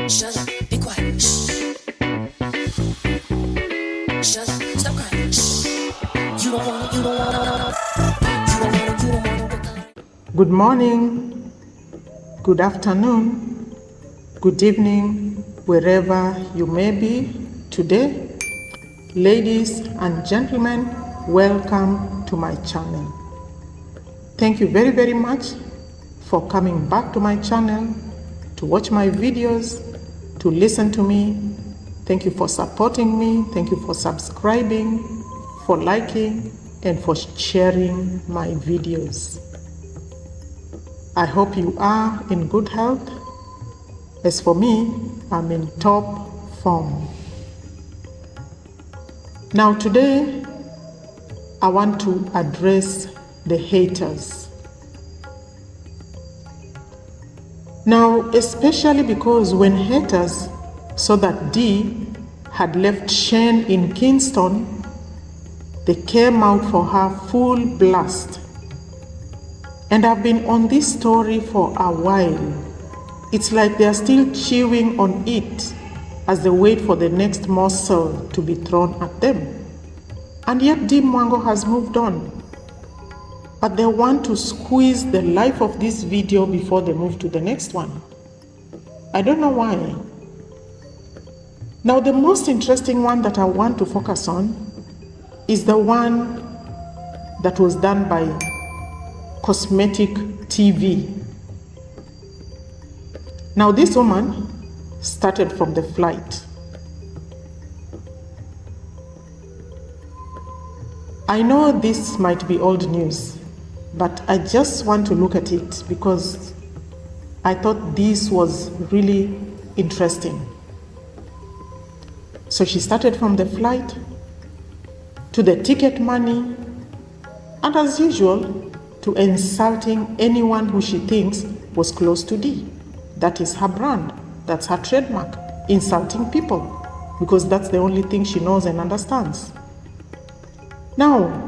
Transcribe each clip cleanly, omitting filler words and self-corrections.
Shut up, be quiet. Shh. Shut up, stop crying. Shh. You don't wanna. Good morning, good afternoon, good evening, wherever you may be today. Ladies and gentlemen, welcome to my channel. Thank you very, very much for coming back to my channel, to watch my videos, to listen to me. Thank you for supporting me. Thank you for subscribing, for liking, and for sharing my videos. I hope you are in good health. As for me, I'm in top form. Now today, I want to address the haters. Now, especially because when haters saw that Dee had left Shane in Kingston, they came out for her full blast. And I've been on this story for a while. It's like they're still chewing on it as they wait for the next morsel to be thrown at them. And yet Dee Mwango has moved on. But they want to squeeze the life of this video before they move to the next one. I don't know why. Now the most interesting one that I want to focus on is the one that was done by Cosmetic TV. Now this woman started from the flight. I know this might be old news, but I just want to look at it because I thought this was really interesting. So she started from the flight to the ticket money, and as usual, to insulting anyone who she thinks was close to Dee. That is her brand, that's her trademark, insulting people, because that's the only thing she knows and understands. Now,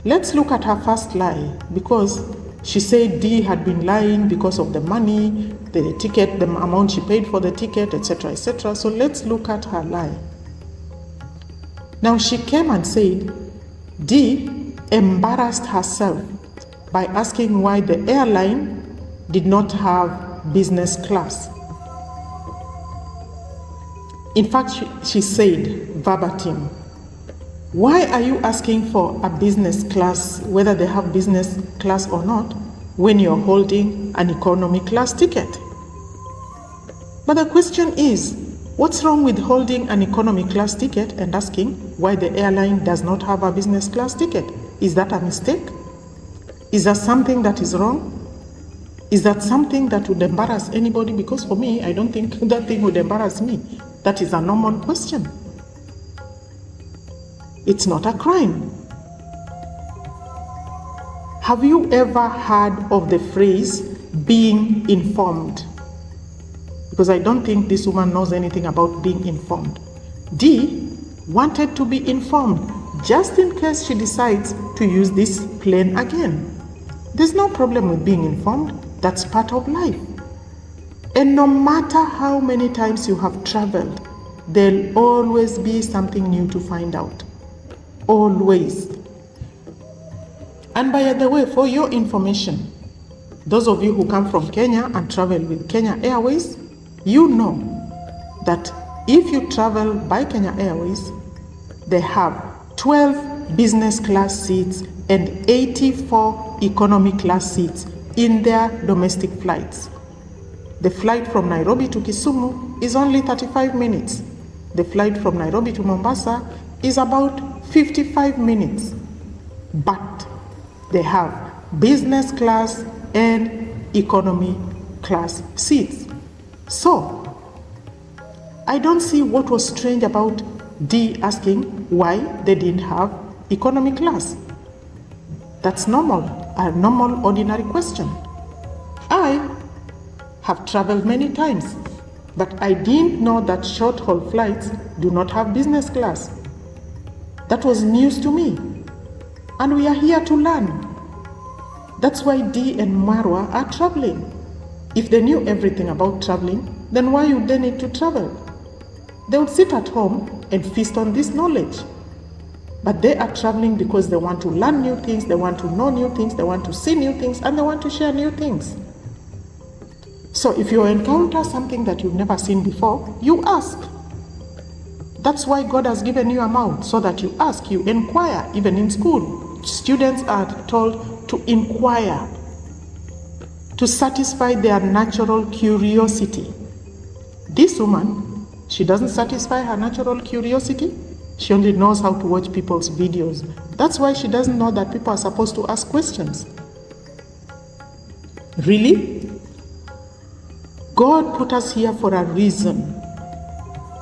let's look at her first lie, because she said Dee had been lying because of the money, the ticket, the amount she paid for the ticket, etc., etc. So let's look at her lie. Now she came and said Dee embarrassed herself by asking why the airline did not have business class. In fact, she said verbatim, "Why are you asking for a business class, whether they have business class or not, when you're holding an economy class ticket?" But the question is, what's wrong with holding an economy class ticket and asking why the airline does not have a business class ticket? Is that a mistake? Is that something that is wrong? Is that something that would embarrass anybody? Because for me, I don't think that thing would embarrass me. That is a normal question. It's not a crime. Have you ever heard of the phrase being informed? Because I don't think this woman knows anything about being informed. Dee wanted to be informed, just in case she decides to use this plane again. There's no problem with being informed. That's part of life. And no matter how many times you have traveled, there'll always be something new to find out. Always. And by the way, for your information, those of you who come from Kenya and travel with Kenya Airways, you know that if you travel by Kenya Airways, they have 12 business class seats and 84 economy class seats in their domestic flights. The flight from Nairobi to Kisumu is only 35 minutes. The flight from Nairobi to Mombasa is about 55 minutes. But they have business class and economy class seats. So, I don't see what was strange about Dee asking why they didn't have economy class. That's normal, a normal, ordinary question. I have traveled many times, but I didn't know that short-haul flights do not have business class. That was news to me, and we are here to learn. That's why Dee and Marwa are traveling. If they knew everything about traveling, then why would they need to travel? They would sit at home and feast on this knowledge. But they are traveling because they want to learn new things, they want to know new things, they want to see new things, and they want to share new things. So if you encounter something that you've never seen before, you ask. That's why God has given you a mouth, so that you ask, you inquire. Even in school, students are told to inquire, to satisfy their natural curiosity. This woman, she doesn't satisfy her natural curiosity. She only knows how to watch people's videos. That's why she doesn't know that people are supposed to ask questions. Really? God put us here for a reason.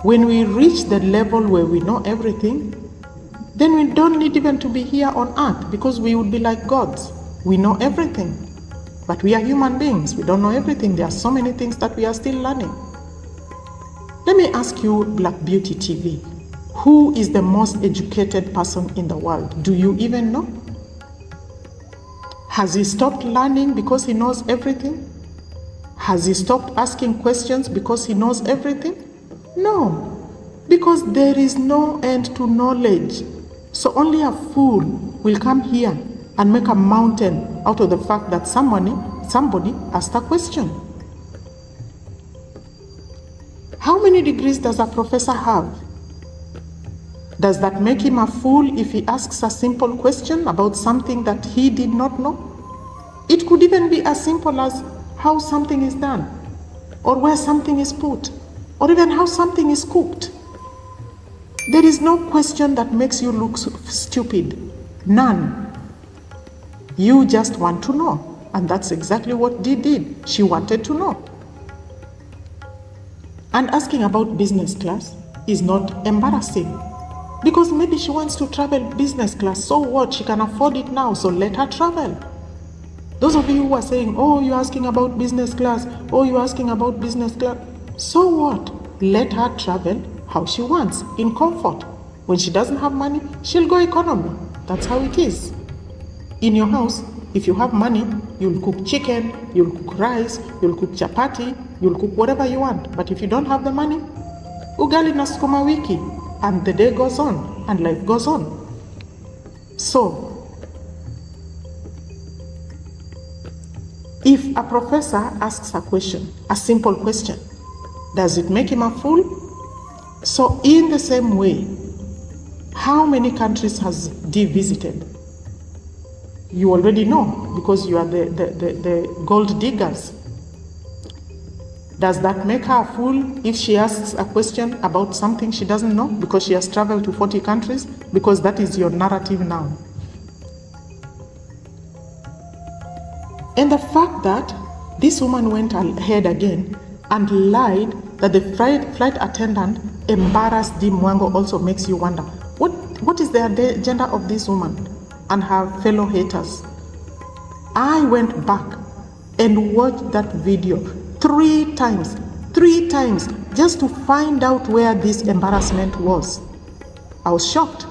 When we reach the level where we know everything, then we don't need even to be here on earth, because we would be like gods. We know everything. But we are human beings. We don't know everything. There are so many things that we are still learning. Let me ask you, Black Beauty TV, who is the most educated person in the world? Do you even know? Has he stopped learning because he knows everything? Has he stopped asking questions because he knows everything? No, because there is no end to knowledge. So only a fool will come here and make a mountain out of the fact that somebody asked a question. How many degrees does a professor have? Does that make him a fool if he asks a simple question about something that he did not know? It could even be as simple as how something is done, or where something is put, or even how something is cooked. There is no question that makes you look stupid. None. You just want to know. And that's exactly what Dee did. She wanted to know. And asking about business class is not embarrassing, because maybe she wants to travel business class. So what? She can afford it now, so let her travel. Those of you who are saying, oh, you're asking about business class, oh, you're asking about business class, so what? Let her travel how she wants, in comfort. When she doesn't have money, she'll go economy. That's how it is. In your house, if you have money, you'll cook chicken, you'll cook rice, you'll cook chapati, you'll cook whatever you want. But if you don't have the money, ugali na sukuma wiki, and the day goes on, and life goes on. So, if a professor asks a question, a simple question, does it make him a fool? So in the same way, how many countries has Dee visited? You already know, because you are the gold diggers. Does that make her a fool if she asks a question about something she doesn't know because she has traveled to 40 countries? Because that is your narrative now. And the fact that this woman went ahead again and lied that the flight attendant embarrassed Dee Mwango also makes you wonder, what is the agenda of this woman and her fellow haters? I went back and watched that video three times, just to find out where this embarrassment was. I was shocked,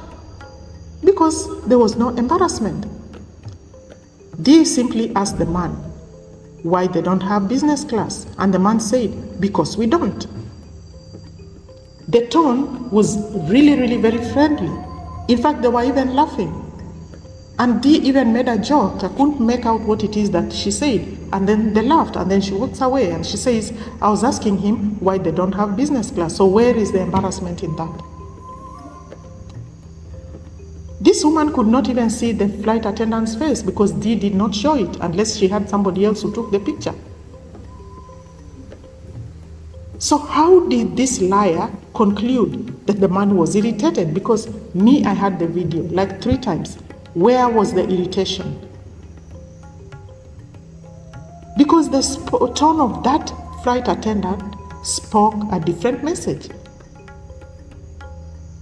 because there was no embarrassment. Dee simply asked the man why they don't have business class, and the man said, because we don't. The tone was really very friendly. In fact, they were even laughing. And Dee even made a joke. I couldn't make out what it is that she said. And then they laughed, and then she walks away and she says, I was asking him why they don't have business class. So where is the embarrassment in that? This woman could not even see the flight attendant's face because Dee did not show it unless she had somebody else who took the picture. So how did this liar conclude that the man was irritated? Because me, I had the video like 3 times. Where was the irritation? Because the tone of that flight attendant spoke a different message.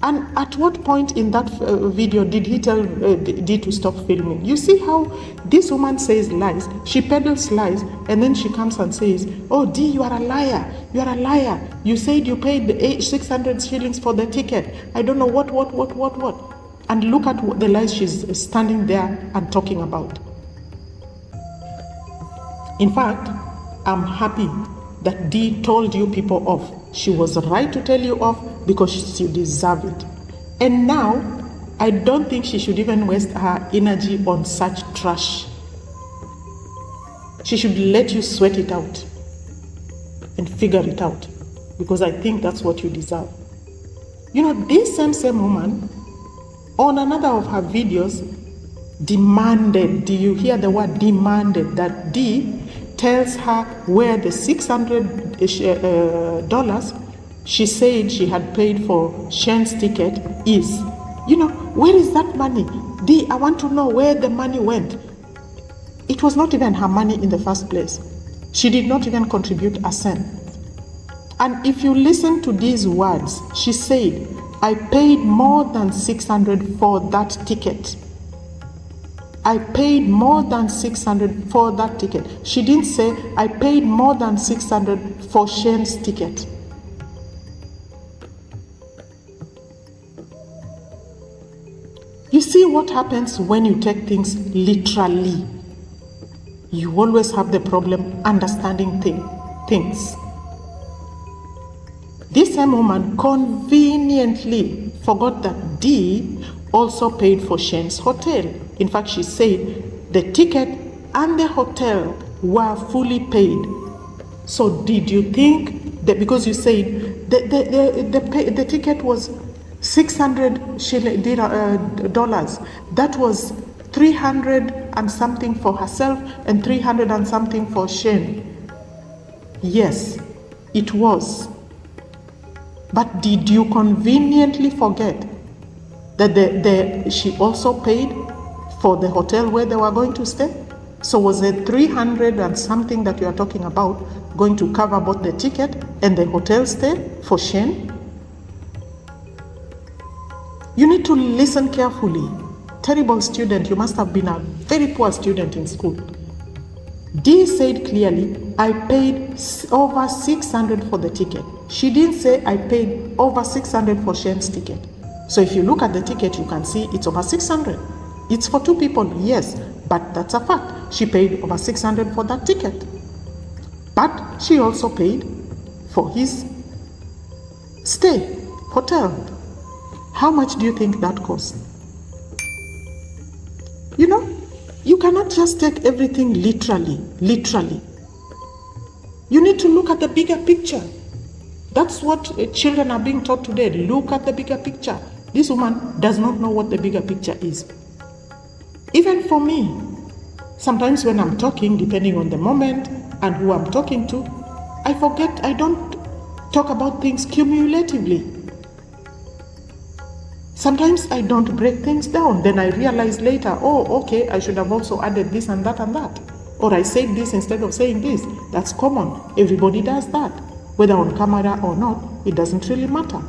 And at what point in that video did he tell Dee to stop filming? You see how this woman says lies, she peddles lies, and then she comes and says, oh Dee, you are a liar, you are a liar. You said you paid 600 shillings for the ticket. I don't know what. And look at the lies she's standing there and talking about. In fact, I'm happy that Dee told you people off. She was right to tell you off because you deserve it. And now, I don't think she should even waste her energy on such trash. She should let you sweat it out and figure it out, because I think that's what you deserve. You know, this same woman, on another of her videos, demanded, do you hear the word demanded, that Dee tells her where the $600 she said she had paid for Shane's ticket is. You know, where is that money? Dee, I want to know where the money went. It was not even her money in the first place. She did not even contribute a cent. And if you listen to these words, she said, I paid more than $600 for that ticket. I paid more than $600 for that ticket. She didn't say, I paid more than $600 for Shane's ticket. You see what happens when you take things literally? You always have the problem understanding things. This same woman conveniently forgot that Dee also paid for Shane's hotel. In fact, she said the ticket and the hotel were fully paid. So did you think that because you said the ticket was $600, that was 300 and something for herself and 300 and something for Shane? Yes, it was. But did you conveniently forget that she also paid for the hotel where they were going to stay? So was it 300 and something that you are talking about going to cover both the ticket and the hotel stay for Shane? You need to listen carefully. Terrible student, you must have been a very poor student in school. Dee said clearly, I paid over $600 for the ticket. She didn't say I paid over $600 for Shane's ticket. So if you look at the ticket, you can see it's over $600. It's for two people, yes, but that's a fact. She paid over $600 for that ticket. But she also paid for his stay, hotel. How much do you think that cost? You know, you cannot just take everything literally. You need to look at the bigger picture. That's what children are being taught today. Look at the bigger picture. This woman does not know what the bigger picture is. Even for me, sometimes when I'm talking, depending on the moment and who I'm talking to, I forget, I don't talk about things cumulatively. Sometimes I don't break things down. Then I realize later, oh, okay, I should have also added this and that and that. Or I said this instead of saying this. That's common. Everybody does that. Whether on camera or not, it doesn't really matter.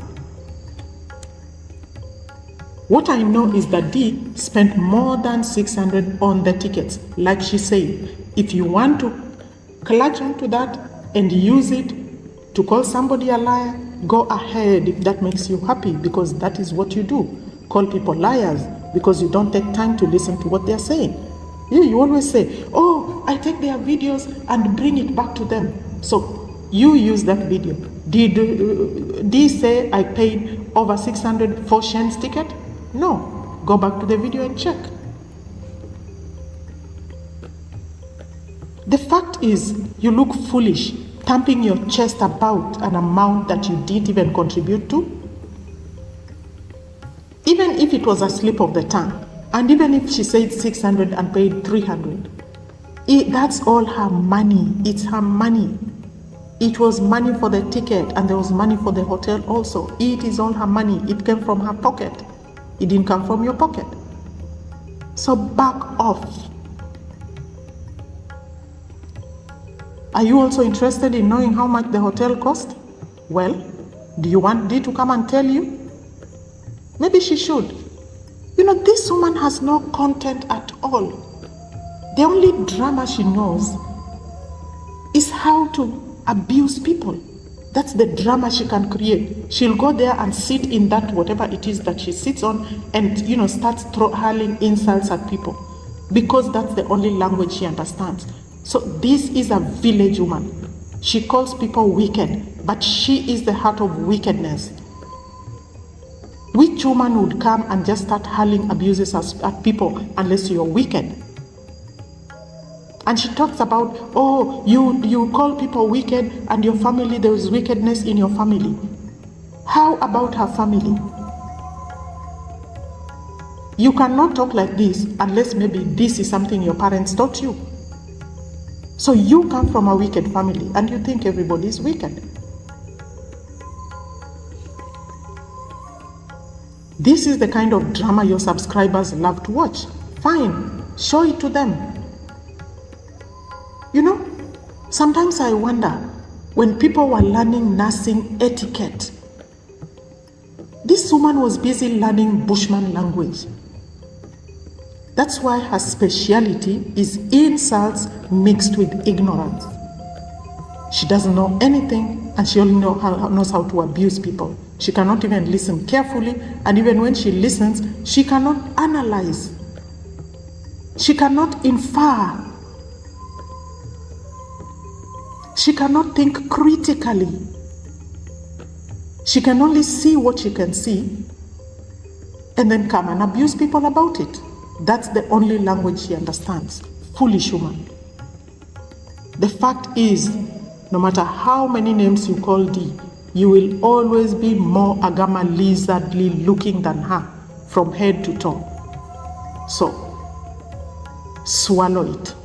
What I know is that Dee spent more than $600 on the tickets. Like she said, if you want to clutch onto that and use it to call somebody a liar, go ahead if that makes you happy, because that is what you do. Call people liars because you don't take time to listen to what they're saying. You always say, oh, I take their videos and bring it back to them. So you use that video. Did Dee say I paid over $600 for Shane's ticket? No. Go back to the video and check. The fact is, you look foolish thumping your chest about an amount that you didn't even contribute to. Even if it was a slip of the tongue, and even if she said 600 and paid 300, that's all her money. It's her money. It was money for the ticket and there was money for the hotel also. It is all her money. It came from her pocket. It didn't come from your pocket. So back off. Are you also interested in knowing how much the hotel cost? Well, do you want Dee to come and tell you? Maybe she should. You know, this woman has no content at all. The only drama she knows is how to abuse people. That's the drama she can create. She'll go there and sit in that whatever it is that she sits on and, starts hurling insults at people, because that's the only language she understands. So this is a village woman. She calls people wicked, but she is the heart of wickedness. Which woman would come and just start hurling abuses at people unless you're wicked? And she talks about, oh, you call people wicked and your family, there is wickedness in your family. How about her family? You cannot talk like this unless maybe this is something your parents taught you. So you come from a wicked family and you think everybody is wicked. This is the kind of drama your subscribers love to watch. Fine, show it to them. You know, sometimes I wonder, when people were learning nursing etiquette, this woman was busy learning Bushman language. That's why her speciality is insults mixed with ignorance. She doesn't know anything, and she only knows how to abuse people. She cannot even listen carefully, and even when she listens, she cannot analyze. She cannot infer. She cannot think critically. She can only see what she can see and then come and abuse people about it. That's the only language she understands. Foolish woman. The fact is, no matter how many names you call Dee, you will always be more agama lizardly looking than her from head to toe. So, swallow it.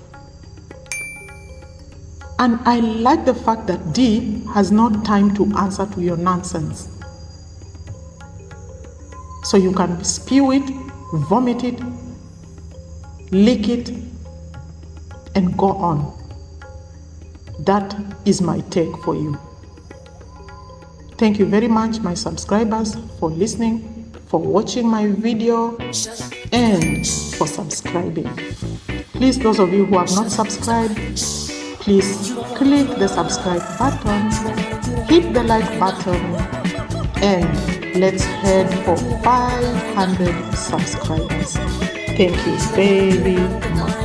And I like the fact that Dee has no time to answer to your nonsense. So you can spew it, vomit it, lick it, and go on. That is my take for you. Thank you very much, my subscribers, for listening, for watching my video, and for subscribing. Please, those of you who have not subscribed, please click the subscribe button, hit the like button, and let's head for 500 subscribers. Thank you very much.